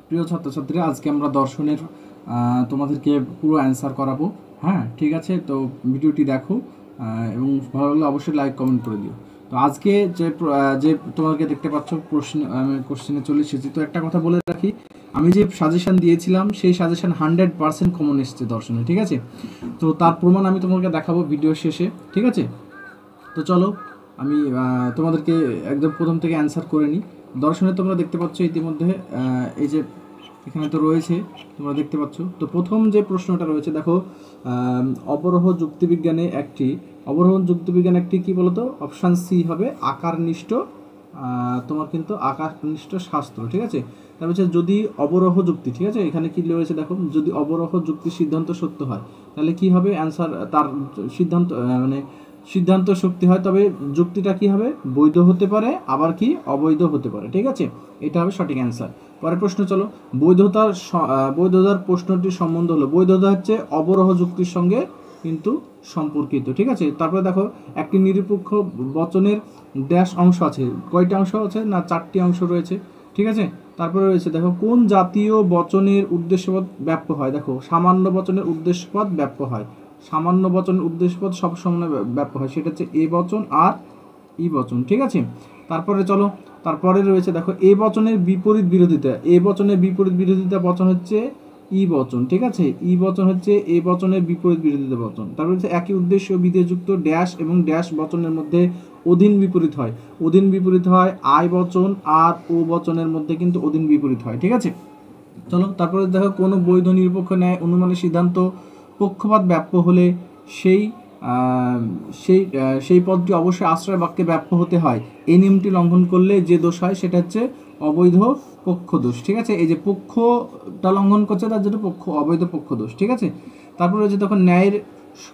প্রিয় ছাত্রছাত্রীরা, আজকে আমরা দর্শনের তোমাদেরকে পুরো অ্যান্সার করাবো। হ্যাঁ, ঠিক আছে। তো ভিডিওটি দেখো এবং ভালো লাগলে অবশ্যই লাইক কমেন্ট করে দিও। তো আজকে যে তোমাদেরকে দেখতে পাচ্ছ আমি কোশ্চেনে চলে এসেছি। তো একটা কথা বলে রাখি, আমি যে সাজেশান দিয়েছিলাম সেই সাজেশান 100% কমন এসেছে দর্শনে, ঠিক আছে। তো তার প্রমাণ আমি তোমাকে দেখাবো ভিডিও শেষে, ঠিক আছে। তো চলো আমি তোমাদেরকে একদম প্রথম থেকে অ্যান্সার করে নিই। দর্শনে তোমরা দেখতে পাচ্ছ ইতিমধ্যে এই যে এখানে তো রয়েছে, তোমরা দেখতে পাচ্ছ। তো প্রথম যে প্রশ্নটা রয়েছে দেখো, অবরোহণ যুক্তিবিজ্ঞান একটি কি বলতো, অপশান সি হবে আকারনিষ্ঠ, তোমার কিন্তু আকারনিষ্ঠ শাস্ত্র, ঠিক আছে। তারপর হচ্ছে যদি অবরোহ যুক্তি, ঠিক আছে, এখানে কি রয়েছে দেখো, যদি অবরোহ যুক্তির সিদ্ধান্ত সত্য হয় তাহলে কি হবে অ্যান্সার, তার সিদ্ধান্ত সিদ্ধান্ত শক্তি হয়, তবে যুক্তিটা কি হবে, বৈধ হতে পারে আবার কি অবৈধ হতে পারে, ঠিক আছে। এটা হবে সঠিক অ্যান্সার। পরের প্রশ্ন চলো, বৈধতার প্রশ্নটির সম্বন্ধ হলো, বৈধতা হচ্ছে অবরোহ যুক্তির সঙ্গে কিন্তু সম্পর্কিত, ঠিক আছে। তারপরে দেখো, একটি নিরপেক্ষ বচনের ড্যাশ অংশ আছে, কয়টা অংশ আছে না, 4টি অংশ রয়েছে, ঠিক আছে। তারপরে রয়েছে দেখো, কোন জাতীয় বচনের উদ্দেশ্যপদ ব্যাপ্য হয়, দেখো সামান্য বচনের উদ্দেশ্যপদ ব্যাপ্য হয়, সামান্য বচনের উদ্দেশ্যপদ সবসময় ব্যাপ্য হয়, সেটা হচ্ছে এ বচন আর ই বচন, ঠিক আছে। তারপরে চলো, তারপরে রয়েছে দেখো, এ বচনের বিপরীত বিরোধিতা, এ বচনের বিপরীত বিরোধিতা বচন হচ্ছে ই বচন, ঠিক আছে। ই বচন হচ্ছে এ বচনের বিপরীত বিরোধিতা বচন। তারপরে হচ্ছে একই উদ্দেশ্য বিধেয়যুক্ত ড্যাশ এবং ড্যাশ বচনের মধ্যে অধীন বিপরীত হয়, অধীন বিপরীত হয় আই বচন আর ও বচনের মধ্যে কিন্তু অধীন বিপরীত হয়, ঠিক আছে। চলো, তারপরে দেখো, কোনো বৈধ নিরপেক্ষ ন্যায় অনুমানের সিদ্ধান্ত পক্ষপাত ব্যাপ্য হলে সেই সেই সেই পদটি অবশ্যই আশ্রয় বাক্যে ব্যাপ্য হতে হয়। এই নিয়মটি লঙ্ঘন করলে যে দোষ হয় সেটা হচ্ছে অবৈধ পক্ষ দোষ, ঠিক আছে। এই যে পক্ষটা লঙ্ঘন করছে তার জন্য অবৈধ পক্ষ দোষ, ঠিক আছে। তারপরে হচ্ছে তখন ন্যায়ের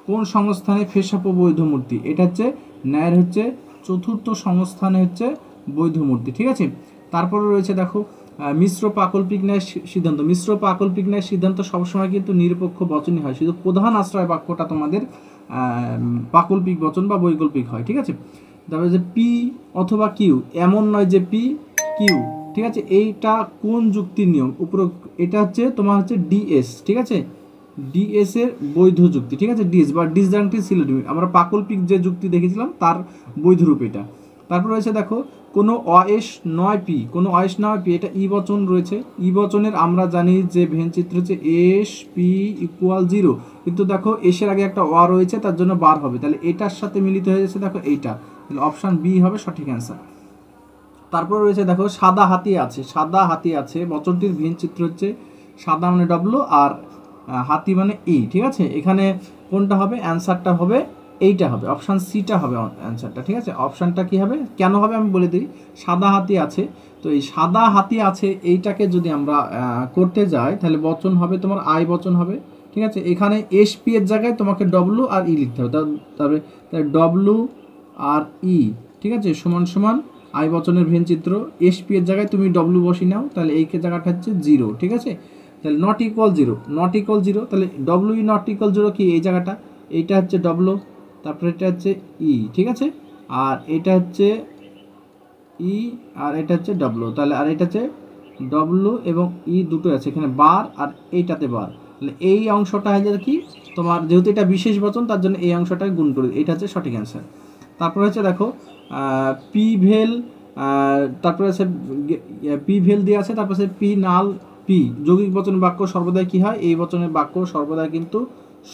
কোন সংস্থানে ফেসাপ বৈধ মূর্তি, এটা হচ্ছে ন্যায়ের হচ্ছে চতুর্থ সংস্থানে হচ্ছে বৈধ মূর্তি, ঠিক আছে। তারপরে রয়েছে দেখো, মিশ্র প্রাকল্পিক ন্যায় সিদ্ধান্ত, মিশ্র প্রাকল্পিক ন্যায় সিদ্ধান্ত সবসময় কিন্তু নিরপেক্ষ বচনই হয়, শুধু প্রধান আশ্রয় বাক্যটা তোমাদের প্রাকল্পিক বচন বা বৈকল্পিক হয়, ঠিক আছে। তারপরে যে পি অথবা কিউ, এমন নয় যে পি কিউ, ঠিক আছে। এইটা কোন যুক্তির নিয়ম উপরোক্ত, এটা হচ্ছে তোমার হচ্ছে ডিএস, ঠিক আছে, ডিএস এর বৈধ যুক্তি, ঠিক আছে। ডিএস বা ডিসজাংটিভ সিলোজিজম, আমরা প্রাকল্পিক যে যুক্তি দেখেছিলাম তার বৈধ রূপ এটা। তারপর রয়েছে দেখো, কোনো অয়েস নয় পি, কোনো অয়েস নয় পি, এটা ই বচন রয়েছে, ই বচনের আমরা জানি যে ভেনচিত্র হচ্ছে এস পি ইকুয়াল 0, কিন্তু দেখো এসের আগে একটা অ রয়েছে তার জন্য বার হবে, তাহলে এটার সাথে মিলিত হয়ে যাচ্ছে দেখো এইটা, তাহলে অপশান বি হবে সঠিক অ্যান্সার। তারপর রয়েছে দেখো, সাদা হাতি আছে, সাদা হাতি আছে বচনটির ভেনচিত্র হচ্ছে সাদা মানে ডব্লু আর হাতি মানে ই, ঠিক আছে। এখানে কোনটা হবে অ্যান্সারটা হবে, এইটা হবে অপশান সিটা হবে অ্যান্সারটা, ঠিক আছে। অপশানটা কি হবে, কেন হবে আমি বলে দিই, সাদা হাতি আছে, তো এই সাদা হাতি আছে এইটাকে যদি আমরা করতে যাই তাহলে বচন হবে তোমার আই বচন হবে, ঠিক আছে। এখানে এস পি এর জায়গায় তোমাকে ডব্লু আর ই লিখতে হবে, তবে ডব্লু আর ই, ঠিক আছে, সমান সমান আই বচনের ভেনচিত্র, এস পি এর জায়গায় তুমি ডব্লু বসি নাও, তাহলে এই জায়গাটা হচ্ছে 0, ঠিক আছে। তাহলে নট ইকুয়াল 0, নট ইকুয়াল 0, তাহলে ডব্লু ই নট ইকুয়াল 0 কি এই জায়গাটা, এইটা হচ্ছে ডব্লু, তারপরে এটা হচ্ছে ই, ঠিক আছে, আর এটা হচ্ছে ই আর এটা হচ্ছে ডব্লু, তাহলে আর এটা হচ্ছে ডব্লু এবং ই দুটো আছে এখানে বার আর এইটাতে বার, তাহলে এই অংশটা হয়ে যাবে কি তোমার, যেহেতু এটা বিশেষ বচন তার জন্য এই অংশটা গুণ করে, এটা হচ্ছে সঠিক অ্যান্সার। তারপরে হচ্ছে দেখো, পি ভেল, তারপরে আছে পি ভেল দিয়ে আছে, তারপরে আছে পি নাল পি, যৌগিক বচন বাক্য সর্বদাই কি হয়, এই বচনের বাক্য সর্বদাই কিন্তু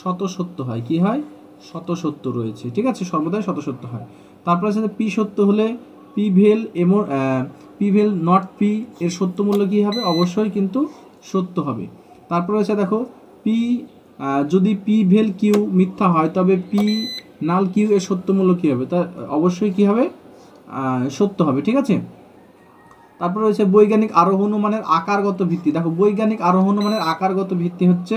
শতসত্য হয়, কি হয় শতসত্য রয়েছে, ঠিক আছে, সর্বদাই শতসত্য হয়। তারপরে আছে পি সত্য হলে পি ভেল এমন পি ভেল নট পি এর সত্য মূল্য কী হবে, অবশ্যই কিন্তু সত্য হবে। তারপরে আছে দেখো, পি যদি পি ভেল কিউ মিথ্যা হয় তবে পি নাল কিউ এর সত্য মূল্য কী হবে, তা অবশ্যই কী হবে সত্য হবে, ঠিক আছে। তারপরে রয়েছে বৈজ্ঞানিক আরোহ অনুমানের আকারগত ভিত্তি, দেখো বৈজ্ঞানিক আরোহ অনুমানের আকারগত ভিত্তি হচ্ছে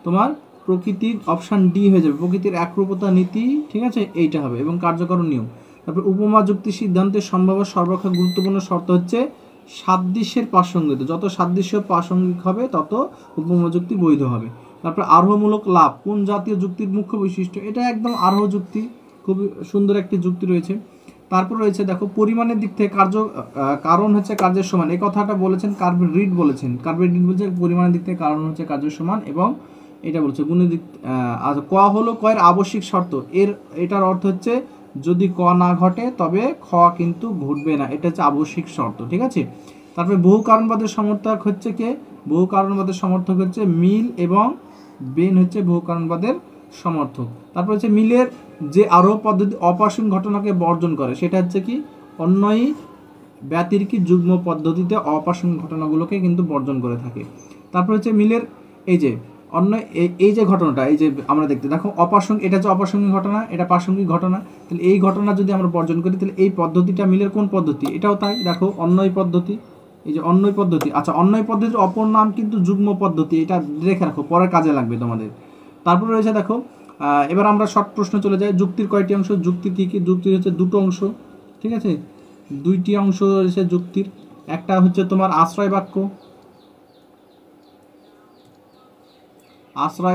তোমার প্রকৃতির, অপশান ডি হয়ে যাবে, প্রকৃতির একরূপতা নীতি, ঠিক আছে, এইটা হবে, এবং কার্যকর নিয়ম। তারপর উপমা যুক্তি সিদ্ধান্তের সম্ভাব্য সর্বাপেক্ষা গুরুত্বপূর্ণ শর্ত হচ্ছে সাদৃশ্যের প্রাসঙ্গিকতা, যত সাদৃশ্য প্রাসঙ্গিক হবে তত উপমা যুক্তি বৈধ হবে। তারপর আরোহমূলক লাভ কোন জাতীয় যুক্তির মুখ্য বৈশিষ্ট্য, এটা একদম আরোহ যুক্তি, খুব সুন্দর একটি যুক্তি রয়েছে। তারপর রয়েছে দেখো পরিমাণের দিক থেকে কারণ হচ্ছে কার্যের সমান, এই কথাটা বলেছেন কার্ভেড বলেছেন। কার্ভেড বলছে পরিমাণের দিক থেকে কারণ হচ্ছে কার্যের সমান, এবং এটা বলছে গুণের দিক। আর ক হলো কয়ের আবশ্যিক শর্ত, এটার অর্থ হচ্ছে যদি ক না ঘটে তবে খ কিন্তু ঘটবে না, এটা হচ্ছে আবশ্যিক শর্ত, ঠিক আছে। তারপরে বহু কারণবাদের সমর্থক হচ্ছে কে? বহু কারণবাদের সমর্থক হচ্ছে মিল, এবং বেন হচ্ছে বহু কারণবাদের সমর্থক। তারপর হচ্ছে মিলের যে আরোহ পদ্ধতি অপ্রাসঙ্গিক ঘটনাকে বর্জন করে, সেটা হচ্ছে কি অন্যয়ী ব্যতিরিক্ত যুগ্ম পদ্ধতিতে অপ্রাসঙ্গিক ঘটনাগুলোকে কিন্তু বর্জন করে থাকে। তারপর হচ্ছে মিলের এই যে এই যে ঘটনাটা, এই যে আমরা দেখতে দেখো অপ্রাসঙ্গিক, এটা হচ্ছে অপ্রাসঙ্গিক ঘটনা, এটা প্রাসঙ্গিক ঘটনা, তাহলে এই ঘটনা যদি আমরা বর্জন করি তাহলে এই পদ্ধতিটা মিলের কোন পদ্ধতি? এটাও তাই, দেখো অন্যয় পদ্ধতি, এই যে অন্যয় পদ্ধতি। আচ্ছা, অন্যয় পদ্ধতির অপর নাম কিন্তু যুগ্ম পদ্ধতি, এটা রেখে রাখো, পরে কাজে লাগবে তোমাদের। তারপরে রয়েছে দেখো, এবার আমরা শর্ট প্রশ্ন চলে যাই। যুক্তির কয়টি অংশ? যুক্তির কী কী? যুক্তির হচ্ছে দুটো অংশ, ঠিক আছে, দুইটি অংশ রয়েছে যুক্তির। একটা হচ্ছে তোমার আশ্রয়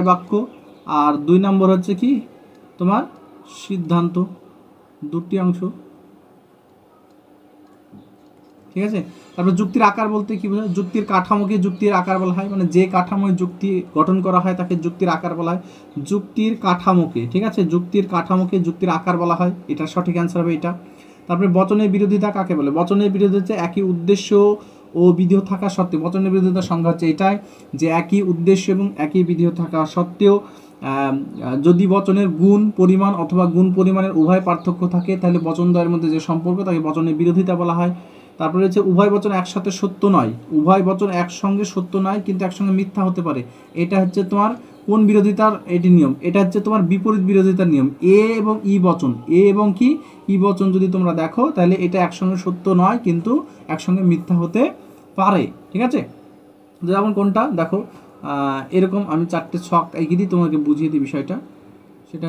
বাক্য, আর 2 নম্বর হচ্ছে কি তোমার সিদ্ধান্ত, দুটি অংশ, ঠিক আছে। তারপর যুক্তির আকার বলতে কি বোঝায়? যুক্তির কাঠামোকে যুক্তির আকার বলা হয়, মানে যে কাঠামোয় যুক্তি গঠন করা হয় তাকে যুক্তির আকার বলা হয়। যুক্তির কাঠামোকে, ঠিক আছে, যুক্তির কাঠামোকে যুক্তির আকার বলা হয়, এটা সঠিক অ্যান্সার হবে এটা। তারপরে বচনের বিরোধিতা কাকে বলে? বচনের বিরোধিতা হচ্ছে একই উদ্দেশ্য ও বিধেয় থাকা সত্ত্বেও, বচনের বিরোধিতার সংজ্ঞা হচ্ছে এটাই যে একই উদ্দেশ্য এবং একই বিধেয় থাকা সত্ত্বেও যদি বচনের গুণ পরিমাণ অথবা গুণ পরিমাণের উভয় পার্থক্য থাকে তাহলে বচনদ্বয়ের মধ্যে যে সম্পর্ক তাকে বচনের বিরোধিতা বলা হয়। তারপরে হচ্ছে উভয় বচন একসাথে সত্য নয়, উভয় বচন একসঙ্গে সত্য নয় কিন্তু একসঙ্গে মিথ্যা হতে পারে, এটা হচ্ছে তোমার কোন বিরোধিতার এটি নিয়ম? এটা হচ্ছে তোমার বিপরীত বিরোধিতার নিয়ম। এ এবং ই বচন, এ এবং কি ই বচন যদি তোমরা দেখো তাহলে এটা একসঙ্গে সত্য নয় কিন্তু একসঙ্গে মিথ্যা হতে পারে, ঠিক আছে। যেমন কোনটা দেখো, এরকম আমি 4টে ছক এগিয়ে দিই তোমাকে বুঝিয়ে দিই বিষয়টা। সেটা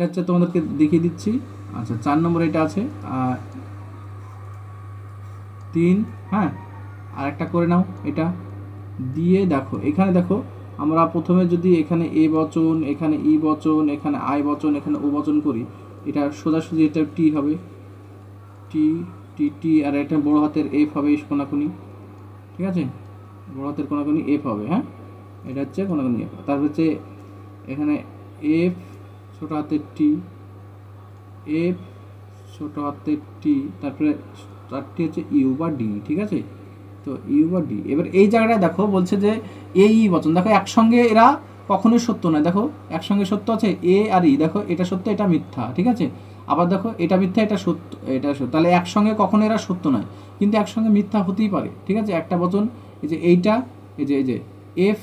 হচ্ছে তোমাদেরকে দেখিয়ে দিচ্ছি। আচ্ছা, 4 নম্বর এটা আছে 3, হ্যাঁ, আর একটা করে নাও এটা দিয়ে। দেখো এখানে দেখো, আমরা প্রথমে যদি এখানে এ বচন, এখানে ই বচন, এখানে আই বচন, এখানে ও বচন করি, এটা সোজাসুজি এটা টি হবে, টি টি টি, আর এটা বড় হাতের এফ হবে কোনাকুনি, ঠিক আছে, বড় হাতের কোনাকুনি এফ হবে, হ্যাঁ, এটা হচ্ছে কোনাকুনি এফ। তারপর হচ্ছে এখানে এফ ছোট হাতের টি, এফ ছোট হাতের টি, তারপরে চারটি হচ্ছে ইউ বা ডি, ঠিক আছে, তো ইউ বা ডি। এবার এই জায়গাটা দেখো বলছে যে এ ই বচন, দেখো একসঙ্গে এরা কখনোই সত্য নয়, দেখো একসঙ্গে সত্য আছে এ আর ই, দেখো এটা সত্য এটা মিথ্যা, ঠিক আছে, আবার দেখো এটা মিথ্যা এটা সত্য এটা সত্য, তাহলে একসঙ্গে কখনো এরা সত্য নয় কিন্তু একসঙ্গে মিথ্যা হতেই পারে, ঠিক আছে। একটা বচন এই যে এইটা, এই যে এফ,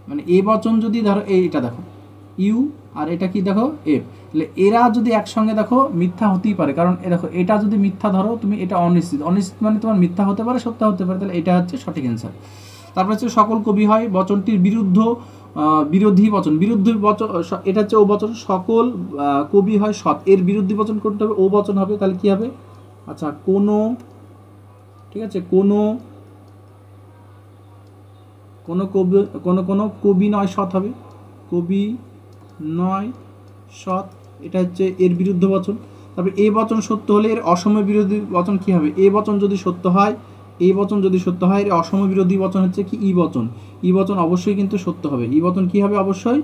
মানে এ বচন যদি ধরো এইটা দেখো ইউ, আর এটা কি দেখো এফ, তাহলে এরা যদি একসঙ্গে দেখো মিথ্যা হতেই পারে, কারণ এ দেখো এটা যদি মিথ্যা ধরো তুমি, এটা অনিশ্চিত, অনিশ্চিত মানে তোমার মিথ্যা হতে পারে সত্য হতে পারে, তাহলে এটা হচ্ছে সঠিক অ্যান্সার। তারপর হচ্ছে সকল কবি হয় বচনটির বিরোধী বচন, বিরুদ্ধ বচন, এটা হচ্ছে ও বচন, সকল কবি হয় সৎ, এর বিরোধী বচন করতে হবে, ও বচন হবে, তাহলে কি হবে? আচ্ছা, কোনো, ঠিক আছে, কোনো কবি নয় সৎ হবে, কবি নয় সৎ, এটা হচ্ছে এর বিরুদ্ধ বচন। তারপরে এ বচন সত্য হলে এর অসময় বিরোধী বচন কি হবে? এ বচন যদি সত্য হয়, এই বচন যদি সত্য হয়, এর অসময় বিরোধী বচন হচ্ছে কি ই বচন, ই বচন অবশ্যই কিন্তু সত্য হবে, ই বচন কি হবে? অবশ্যই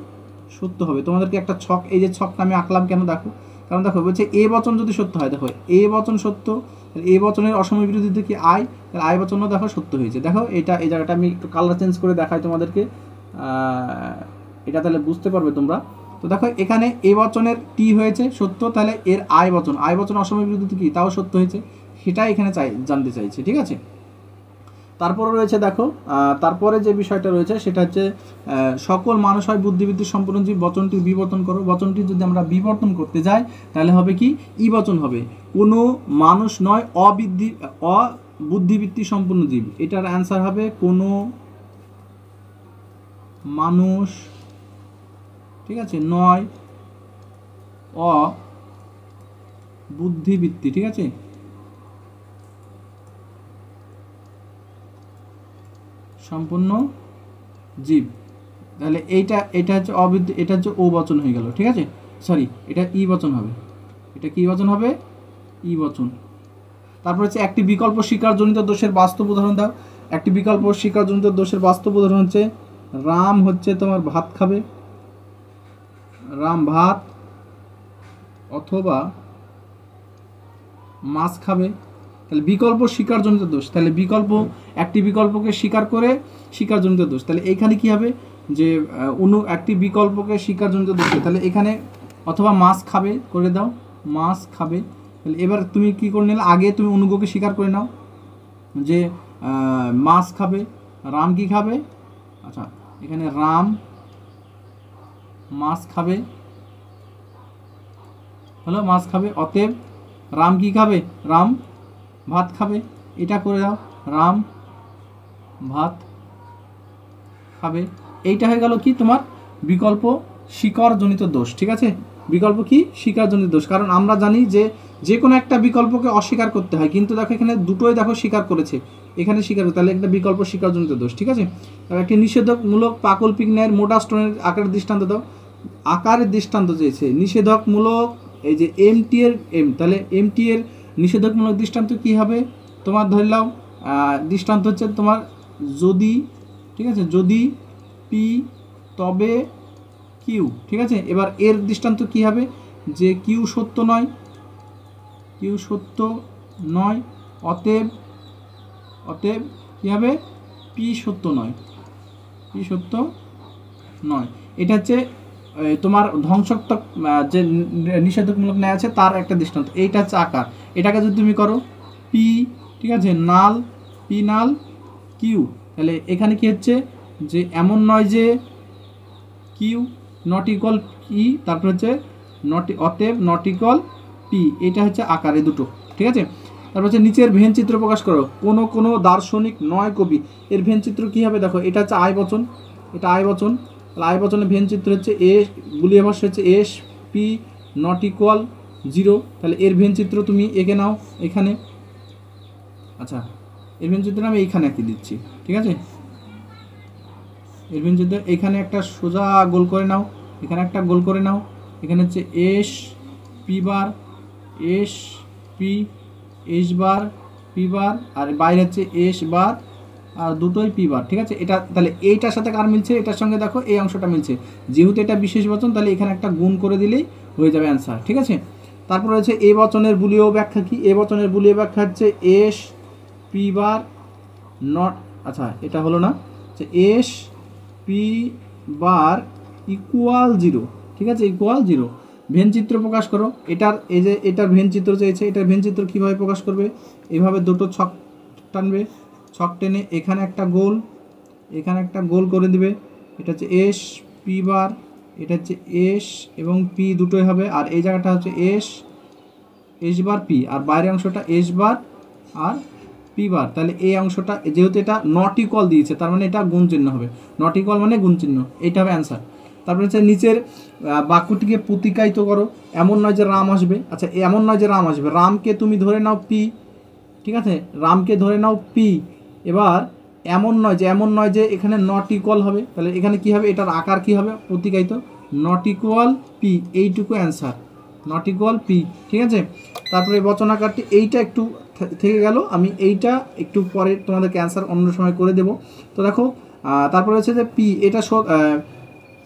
সত্য হবে। তোমাদেরকে একটা ছক, এই যে ছকটা আমি আঁকলাম কেন দেখো, কারণ দেখো বলছে এ বচন যদি সত্য হয়, দেখো এ বচন সত্য, এ বচনের অসময় বিরোধী কি আই, তাহলে আই বচনও দেখো সত্য হয়েছে। দেখো এটা এই জায়গাটা আমি একটু কালার চেঞ্জ করে দেখাই তোমাদেরকে, এটা তাহলে বুঝতে পারবে তোমরা। তো দেখো এখানে এ বচনের টি হয়েছে সত্য, তাহলে এর আই বচন অসময় বিরোধী কি তাও সত্য হয়েছে, সেটাই এখানে জানতে চাইছে, ঠিক আছে। তারপরে রয়েছে দেখো, তারপরে যে বিষয়টা রয়েছে সেটা হচ্ছে সকল মানুষ হয় বুদ্ধিবৃত্তি সম্পন্ন জীব, বচনটি বিবর্তন করো। বচনটি যদি আমরা বিবর্তন করতে যাই তাহলে হবে কি ই বচন হবে, কোনো মানুষ নয় অবুদ্ধিবৃত্তি সম্পন্ন জীব, এটার অ্যান্সার হবে কোনো মানুষ, ঠিক আছে, নয় অবুদ্ধিবৃত্তি, ঠিক আছে, সম্পন্ন জীব, তাহলে এটা হচ্ছে অবৃদ্ধি, এটা হচ্ছে ও বচন হয়ে গেল, ঠিক আছে, সরি এটা ই বচন হবে, এটা কি বচন হবে, ই বচন। তারপর হচ্ছে একটি বিকল্প স্বীকারজনিত দোষের বাস্তব উদাহরণ দাও। একটি বিকল্প স্বীকারজনিত দোষের বাস্তব উদাহরণ হচ্ছে রাম হচ্ছে তোমার ভাত খাবে, রাম ভাত অথবা মাছ খাবে। তাহলে বিকল্প স্বীকারজনিত দোষ, তাহলে বিকল্প একটি বিকল্পকে স্বীকার করে স্বীকারজনিত দোষ, তাহলে এইখানে কি হবে যে একটি বিকল্পকে স্বীকারজনিত দোষ, তাহলে এখানে অথবা মাছ খাবে করে দাও, মাছ খাবে। তাহলে এবার তুমি কি করে নিলে, আগে তুমি অনুগকে স্বীকার করে নাও যে মাছ খাবে, রাম কি খাবে, আচ্ছা এখানে রাম মাছ খাবে, হলো মাছ খাবে, অতএব রাম কি খাবে, রাম ভাত খাবে, এটা করে দাও, রাম ভাত খাবে। এইটা হয়ে গেল কি তোমার বিকল্প স্বীকারজনিত দোষ, ঠিক আছে, বিকল্প কি স্বীকারজনিত দোষ। কারণ আমরা জানি যে যে কোনো একটা বিকল্পকে অস্বীকার করতে হয়, কিন্তু দেখো এখানে দুটোই দেখো স্বীকার করেছে, এখানে স্বীকার, তাহলে একটা বিকল্প স্বীকারজনিত দোষ, ঠিক আছে। তাহলে একটি নিষেধকমূলক প্রাকল্পিক ন্যায়ের মোটা স্টোনের আকারের দৃষ্টান্ত দাও। আকারের দৃষ্টান্ত চেয়েছে, নিষেধকমূলক এই যে এমটি এর এম, তাহলে এমটি এর নিষেধকমূলক দৃষ্টান্ত কি হবে, তোমার ধরলাম দৃষ্টান্ত হচ্ছে তোমার যদি, ঠিক আছে, যদি পি তবে কিউ, ঠিক আছে। এবার এর দৃষ্টান্ত কি হবে, যে কিউ সত্য নয়, কিউ সত্য নয়, অতএব অতএব কী হবে, পি সত্য নয়, পি সত্য নয়। এটা হচ্ছে তোমার ধ্বংসাত্মক যে নিষেধকমূলক ন্যায় আছে তার একটা দৃষ্টান্ত। এইটা হচ্ছে আকার, এটাকে যদি তুমি করো পি, ঠিক আছে, নাল পি নাল কিউ, তাহলে এখানে কি হচ্ছে যে এমন নয় যে কিউ নট ইকুয়াল পি, তারপর হচ্ছে অতএব নট ইকুয়াল পি, এটা হচ্ছে আকারে দুটো, ঠিক আছে। তারপর হচ্ছে নিচের ভেন চিত্র প্রকাশ করো। কোনো কোনো দার্শনিক নয় কবি, এর ভেন চিত্র কী হবে দেখো, এটা হচ্ছে আয় বচন, এটা আয় বচন, তাহলে আয় বচনের ভেন চিত্র হচ্ছে এ, বুলিয়ে ভাষ্য হচ্ছে এস পি নট ইকুয়াল 0, তাহলে এর ভেন চিত্র তুমি এঁকে নাও এখানে, আচ্ছা এর ভেন চিত্র আমি এইখানে এঁকে দিচ্ছি, ঠিক আছে। এর ভেন চিত্র এখানে একটা সোজা গোল করে নাও, এখানে একটা গোল করে নাও, এখানে হচ্ছে S P bar, S P S bar P bar, আর বাইরে হচ্ছে এস বার আর দুটোই পি বার, ঠিক আছে। এটা তাহলে এইটার সাথে কার মিলছে, এটার সঙ্গে দেখো এই অংশটা মিলছে, যেহেতু এটা বিশেষ বচন তাহলে এখানে একটা গুণ করে দিলেই হয়ে যাবে অ্যান্সার, ঠিক আছে। তারপর হচ্ছে এ বচনের বুলীয় ব্যাখ্যা কি, এ বচনের বুলীয় ব্যাখ্যা হচ্ছে এস পি বার নট, আচ্ছা এটা হলো না, এস পি বার ইকুয়াল 0, ঠিক আছে, ইকুয়াল 0। ভেন চিত্র প্রকাশ করো, এটার এই যে এটার ভেন চিত্র চেয়েছে, এটার ভেন চিত্র কীভাবে প্রকাশ করবে, এইভাবে দুটো ছক টানবে, ছক টেনে এখানে একটা গোল, এখানে একটা গোল করে দিবে, এটা হচ্ছে এস পি বার, এটা হচ্ছে এস এবং পি দুটোই হবে, আর এই জায়গাটা হচ্ছে এস এস বার পি, আর বাইরের অংশটা এস বার আর পি বার, তাহলে এই অংশটা যেহেতু এটা নট ইকুয়াল দিয়েছে তার মানে এটা গুণ চিহ্ন হবে, নট ইকুয়াল মানে গুণ চিহ্ন, এইটা হবে অ্যান্সার। তারপরে হচ্ছে নিচের বাক্যটিকে প্রতিকায়িত করো। এমন নয় যে রাম আসবে, আচ্ছা এমন নয় যে রাম আসবে, রামকে তুমি ধরে নাও পি, ঠিক আছে, রামকে ধরে নাও পি। এবার এমন নয় যে এখানে নট ইকুয়াল হবে, তাহলে এখানে কি হবে, এটার আকার কি হবে প্রতিকায়িত, নট ইকুয়াল পি, এইটুকু অ্যান্সার, নট ইকুয়াল পি, ঠিক আছে। তারপরে বচন আকারটি এইটা একটু থেকে গেল, আমি এইটা একটু পরে তোমাদেরকে অ্যান্সার অন্য সময় করে দেব। তো দেখো তারপরে হচ্ছে যে পি,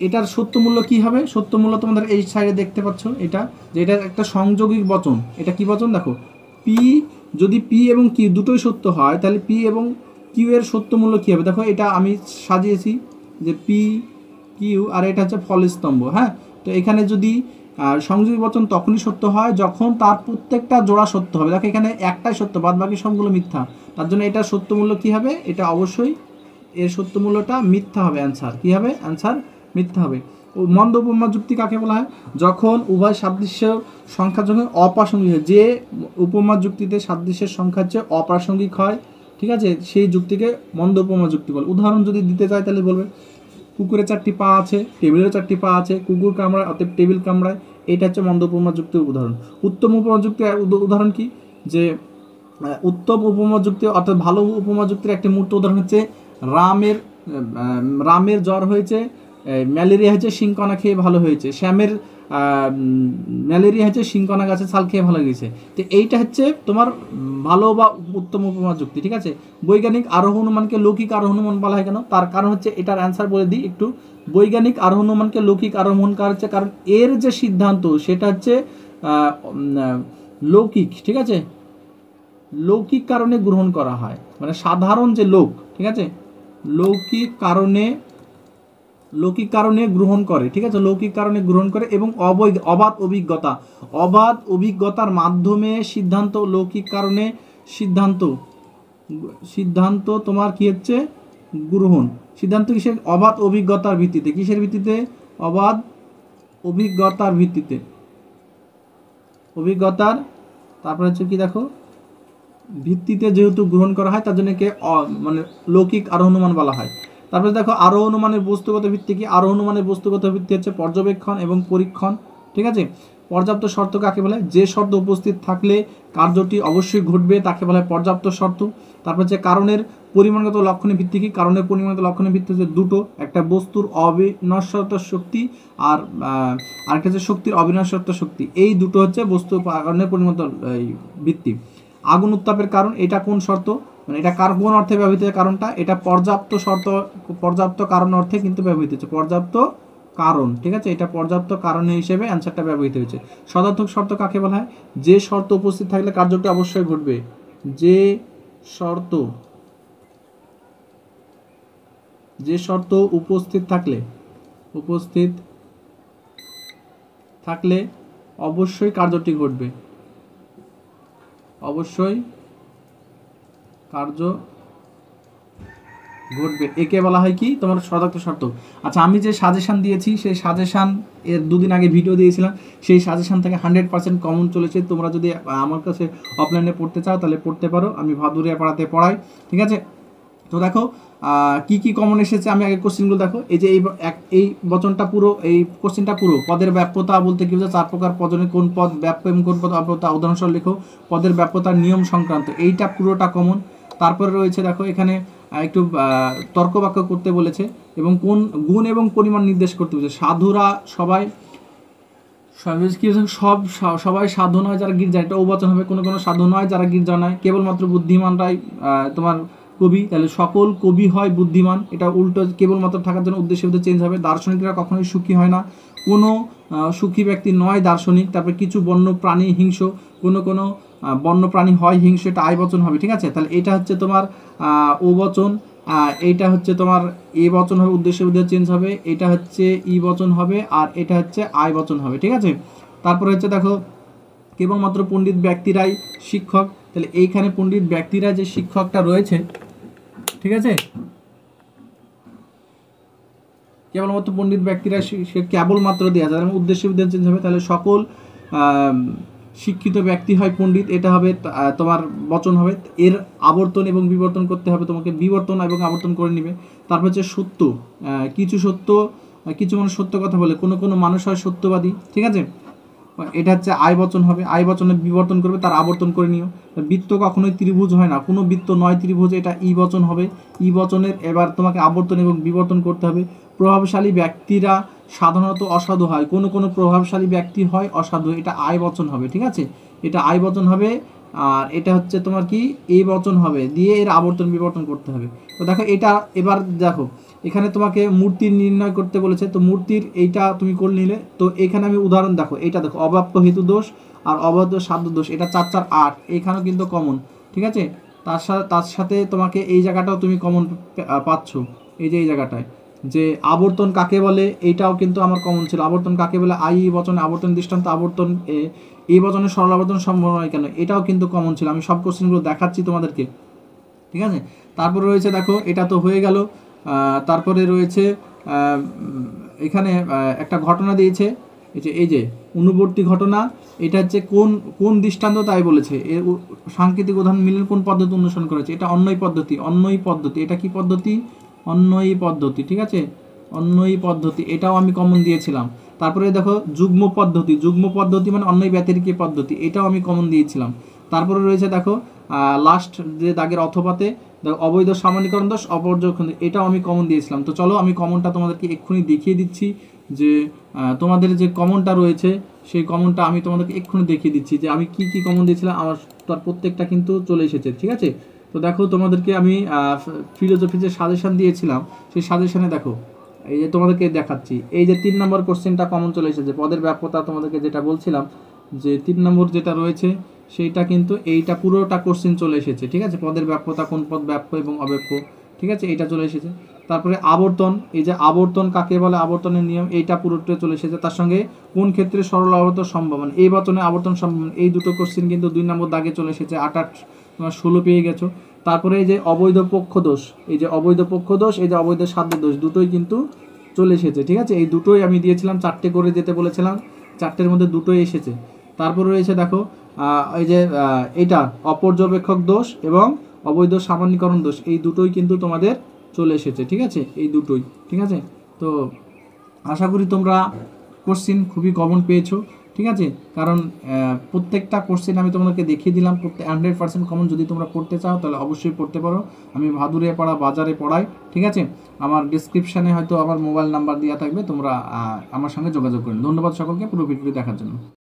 এটার সত্য মূল্য কী হবে, সত্য মূল্য তোমাদের এই সাইডে দেখতে পাচ্ছ, এটা যে এটা একটা সংযোগিক বচন, এটা কি বচন দেখো, পি যদি পি এবং কিউ দুটোই সত্য হয় তাহলে পি এবং কিউ এর সত্য মূল্য কী হবে, দেখো এটা আমি সাজিয়েছি যে পি কিউ আর এটা হচ্ছে ফলস্তম্ভ, হ্যাঁ। তো এখানে যদি সংযোগী বচন তখনই সত্য হয় যখন তার প্রত্যেকটা জোড়া সত্য হবে, দেখো এখানে একটাই সত্য, বাদ বাকি সবগুলো মিথ্যা, তার জন্য এটা সত্য মূল্য কী হবে, এটা অবশ্যই এর সত্য মূল্যটা মিথ্যা হবে, অ্যান্সার কী হবে, অ্যান্সার মিথ্যা হবে। মন্দ উপমা যুক্তি কাকে বলা হয়, যখন উভয় সাদৃশ্য সংখ্যার যখন অপ্রাসঙ্গিক হয়, যে উপমা যুক্তিতে সাদৃশ্যের সংখ্যার চেয়ে অপ্রাসঙ্গিক হয়, ঠিক আছে, সেই যুক্তিকে মন্দ উপমা যুক্তি বলে। উদাহরণ যদি দিতে চাই তাহলে বলবে কুকুরের 4টি পা আছে, টেবিলের 4টি পা আছে, কুকুর কামড়ায় অতএব টেবিল কামড়ায়, এটা হচ্ছে মন্দ উপমা যুক্তির উদাহরণ। উত্তম উপমা যুক্তির উদাহরণ কি, যে উত্তম উপমা যুক্তি অর্থাৎ ভালো উপমা যুক্তির একটি মূর্ত উদাহরণ হচ্ছে রামের জ্বর হয়েছে, ম্যালেরিয়া হয়েছে শিংকণা খেয়ে ভালো হয়েছে, শ্যামের ম্যালেরিয়া হচ্ছে শিংকণা গাছের ছাল খেয়ে ভালো গেছে। তো এইটা হচ্ছে তোমার ভালো বা উত্তম উপমা যুক্তি, ঠিক আছে। বৈজ্ঞানিক আরোহ অনুমানকে লৌকিক আরোহ অনুমান বলা হয় কেন, তার কারণ হচ্ছে এটার অ্যান্সার বলে দিই একটু। বৈজ্ঞানিক আরোহ অনুমানকে লৌকিক আরোহ অনুমান করা হচ্ছে কারণ এর যে সিদ্ধান্ত সেটা হচ্ছে লৌকিক, ঠিক আছে, লৌকিক কারণে গ্রহণ করা হয়, মানে সাধারণ যে লোক, ঠিক আছে, লৌকিক কারণে গ্রহণ করে, ঠিক আছে, লৌকিক কারণে গ্রহণ করে এবং অবাধ অভিজ্ঞতার মাধ্যমে সিদ্ধান্ত, লৌকিক কারণে সিদ্ধান্ত তোমার কি হচ্ছে গ্রহণ, সিদ্ধান্ত কিসের, অবাধ অভিজ্ঞতার ভিত্তিতে, কিসের ভিত্তিতে, অবাধ অভিজ্ঞতার তারপরে হচ্ছে কি দেখো ভিত্তিতে যেহেতু গ্রহণ করা হয় তার জন্য কে মানে লৌকিক আরোহ অনুমান বলা হয়। তারপরে দেখো আরোহ অনুমানের বস্তুগত ভিত্তি কি, আরোহ অনুমানের বস্তুগত ভিত্তি হচ্ছে পর্যবেক্ষণ এবং পরীক্ষণ, ঠিক আছে। পর্যাপ্ত শর্ত কাকে বলে, যে শর্ত উপস্থিত থাকলে কার্যটি অবশ্যই ঘটবে তাকে বলা হয় পর্যাপ্ত শর্ত। তারপর হচ্ছে কারণের পরিমাণগত লক্ষণের ভিত্তি কি, কারণের পরিমাণগত লক্ষণের ভিত্তি হচ্ছে দুটো, একটা বস্তুর অবিনশ্বর শক্তি আর আরেকটা হচ্ছে শক্তির অবিনশ্বর শক্তি, এই দুটো হচ্ছে বস্তু কারণের পরিমাণগত ভিত্তি। আগুন উত্তাপের কারণ, এটা কোন শর্ত, মানে এটা কোন অর্থে ব্যবহৃত হচ্ছে কারণটা, এটা পর্যাপ্ত কারণ অর্থে কিন্তু ব্যবহৃত হচ্ছে, পর্যাপ্ত কারণ, ঠিক আছে, এটা পর্যাপ্ত কারণ হিসেবে অ্যান্সারটা ব্যবহৃত হয়েছে। সদার্থক শর্ত কাকে বলা হয়, যে শর্ত উপস্থিত থাকলে কার্যটি অবশ্যই ঘটবে, যে শর্ত উপস্থিত থাকলে অবশ্যই কার্যটি ঘটবে, অবশ্যই কার্য ঘটবে, একে বলা হয় কি তোমার সদার্থক শর্ত। আচ্ছা, আমি যে সাজেশন দিয়েছি সেই সাজেশন এর দুদিন আগে ভিডিও দিয়েছিলাম, সেই সাজেশন থেকে 100% কমন চলেছে। তোমরা যদি আমার কাছে অফলাইনে পড়তে চাও তাহলে পড়তে পারো, আমি ভাদুরিয়া পাড়াতে পড়াই, ঠিক আছে। তো দেখো কি কি কমন এসেছে, আমি আগে কোশ্চেনগুলো দেখো। এই যে এই বচনটা পুরো, এই কোশ্চেনটা পুরো, পদের ব্যাপ্যতা বলতে কি বোঝায়, 4 প্রকার পদনে কোন পদ ব্যাপ্য এবং কোন পদ অব্যপ্ত, উদাহরণস্বরূপ লেখো। পদের ব্যাপ্যতার নিয়ম সংক্রান্ত, এইটা পুরোটা কমন। তারপরে রয়েছে দেখো এখানে একটু তর্ক বাক্য করতে বলেছে এবং কোন গুণ এবং পরিমাণ নির্দেশ করতে বলেছে। সাধুরা সবাই সবাই সাধু নয় যারা গির্জা, এটা ওবচন হবে, কোনো সাধু নয় যারা গির্জা নয়, কেবলমাত্র বুদ্ধিমানরাই তোমার কবি, তাহলে সকল কবি হয় বুদ্ধিমান, এটা উল্টো কেবলমাত্র থাকার জন্য উদ্দেশ্য চেঞ্জ হবে। দার্শনিকরা কখনোই সুখী হয় না, কোনো সুখী ব্যক্তি নয় দার্শনিক। তারপরে কিছু বন্য প্রাণী হিংস্র, কোনো বন্য প্রাণী হয় হিংস্র, এটা আই বচন হবে, ঠিক আছে। তাহলে এটা হচ্ছে তোমার ও বচন, এইটা হচ্ছে তোমার এ বচন হবে, উদ্দেশ্য চেঞ্জ হবে, এটা হচ্ছে ই বচন হবে, আর এটা হচ্ছে আই বচন হবে, ঠিক আছে। তারপরে হচ্ছে দেখো কেবলমাত্র পণ্ডিত ব্যক্তিরাই শিক্ষক, তাহলে এইখানে পণ্ডিত ব্যক্তিরা যে শিক্ষকটা রয়েছে, ঠিক আছে, কেবলমাত্র পণ্ডিত ব্যক্তিরা কেবলমাত্র দেওয়া যায়, উদ্দেশ্য চেঞ্জ হবে, তাহলে সকল শিক্ষিত ব্যক্তি হয় পণ্ডিত, এটা হবে তোমার বচন হবে। এর আবর্তন এবং বিবর্তন করতে হবে তোমাকে, বিবর্তন এবং আবর্তন করে নিবে। তারপর হচ্ছে সত্য, কিছু মানুষ সত্য কথা বলে, কোনো মানুষ হয় সত্যবাদী, ঠিক আছে, এটা হচ্ছে আই বচন হবে, আই বচনে বিবর্তন করবে, তার আবর্তন করে নিও। বৃত্ত কখনোই ত্রিভুজ হয় না, কোনো বৃত্ত নয় ত্রিভুজ, এটা ই বচন হবে, ই বচনের এবার তোমাকে আবর্তন এবং বিবর্তন করতে হবে। প্রভাবশালী ব্যক্তিরা সাধারণত অসাধু হয়, কোনো প্রভাবশালী ব্যক্তি হয় অসাধু, এটা আই বচন হবে, ঠিক আছে, এটা আই বচন হবে। আর এটা হচ্ছে তোমার কি এ বচন হবে, দিয়ে এর আবর্তন বিবর্তন করতে হবে। তো দেখো এটা এবার দেখো এখানে তোমাকে মূর্তির নির্ণয় করতে বলেছে, তো মূর্তির এইটা তুমি করে নিলে। তো এখানে আমি উদাহরণ দেখো, এইটা দেখো অব্যাপ্য হেতু দোষ আর অবাধ্য সাধ্য দোষ, এটা 4 4 8, এইখানেও কিন্তু কমন, ঠিক আছে। তার সাথে তোমাকে এই জায়গাটাও তুমি কমন পাচ্ছ, এই যে এই জায়গাটায় যে আবর্তন কাকে বলে, এইটাও কিন্তু আমার কমন ছিল। আবর্তন কাকে বলে, আই বচনে আবর্তন দৃষ্টান্ত, আবর্তন এই বচনে সরল আবর্তন সম্ভব নয় কেন, এটাও কিন্তু কমন ছিল। আমি সব কোশ্চেনগুলো দেখাচ্ছি তোমাদেরকে, ঠিক আছে। তারপরে রয়েছে দেখো এটা তো হয়ে গেল। তারপরে রয়েছে এখানে একটা ঘটনা দিয়েছে, এই যে অনুবর্তী ঘটনা, এটা হচ্ছে কোন দৃষ্টান্ত তাই বলেছে। এর সাংকেতিক উদাহরণ মিলন কোন পদ্ধতি অনুসরণ করেছে, এটা অন্যই পদ্ধতি, এটা কি পদ্ধতি, অন্যই পদ্ধতি, ঠিক আছে, অন্যই পদ্ধতি, এটাও আমি কমন দিয়েছিলাম। তারপরে দেখো যুগ্ম পদ্ধতি মানে অন্যই ব্যতিরেকী পদ্ধতি, এটাও আমি কমন দিয়েছিলাম। তারপরে রয়েছে দেখো লাস্ট যে দাগের অথবাতে, দেখো অবৈধ সামান্যীকরণ দোষ, অপর্যবেক্ষণ দোষ, এটাও আমি কমন দিয়েছিলাম। তো চলো আমি কমনটা তোমাদেরকে এক্ষুনি দেখিয়ে দিচ্ছি, যে তোমাদের যে কমনটা রয়েছে সেই কমনটা আমি তোমাদেরকে এক্ষুনি দেখিয়ে দিচ্ছি যে আমি কি কি কমন দিয়েছিলাম, আমার তার প্রত্যেকটা কিন্তু চলে এসেছে, ঠিক আছে। তো দেখো তোমাদেরকে আমি ফিলোসফি যে সাজেশন দিয়েছিলাম সেই সাজেশনে দেখো এই যে তোমাদেরকে দেখাচ্ছি, এই যে 3 নম্বর কোশ্চেনটা কমন চলে এসেছে, পদের ব্যাপ্যতা তোমাদেরকে যেটা বলছিলাম যে 3 নম্বর যেটা রয়েছে সেইটা কিন্তু এইটা পুরোটা কোশ্চেন চলে এসেছে, ঠিক আছে। পদের ব্যাপ্যতা, কোন পদ ব্যাপ্য এবং অব্যাপ্য, ঠিক আছে, এইটা চলে এসেছে। তারপরে আবর্তন, এই যে আবর্তন কাকে বলে, আবর্তনের নিয়ম, এইটা পুরোটা চলে এসেছে। তার সঙ্গে কোন ক্ষেত্রে সরল আবর্তন সম্ভব, মানে এই বচনে আবর্তন সম্ভব, এই দুটো কোশ্চেন কিন্তু 2 নম্বর দাগে চলে এসেছে। 8 8 তোমার 16 পেয়ে গেছো। তারপরে এই যে অবৈধ পক্ষ দোষ, এই যে অবৈধ পক্ষ দোষ, এই যে অবৈধ সাধ্য দোষ, দুটোই কিন্তু চলে এসেছে, ঠিক আছে। এই দুটোই আমি দিয়েছিলাম, 4টে করে যেতে বলেছিলাম, 4টের মধ্যে দুটোই এসেছে। তারপরে রয়েছে দেখো এই যে এটা অপর্যবেক্ষক দোষ এবং অবৈধ সামান্যীকরণ দোষ, এই দুটোই কিন্তু তোমাদের চলে এসেছে, ঠিক আছে, এই দুটোই, ঠিক আছে। তো আশা করি তোমরা কোশ্চেন খুবই কমন পেয়েছো, ঠিক আছে। কারণ প্রত্যেকটা কোশ্চেন আমি তোমাদেরকে দেখিয়ে দিলাম, 100% কমন। যদি তোমরা পড়তে চাও তাহলে অবশ্যই পড়তে পারো, আমি ভাদুরে পড়া বাজারে পড়াই, ঠিক আছে। আমার ডিসক্রিপশানে হয়তো আমার মোবাইল নাম্বার দেওয়া থাকবে, তোমরা আমার সঙ্গে যোগাযোগ করুন। ধন্যবাদ সকলকে পুরো ভিডিওটি দেখার জন্য।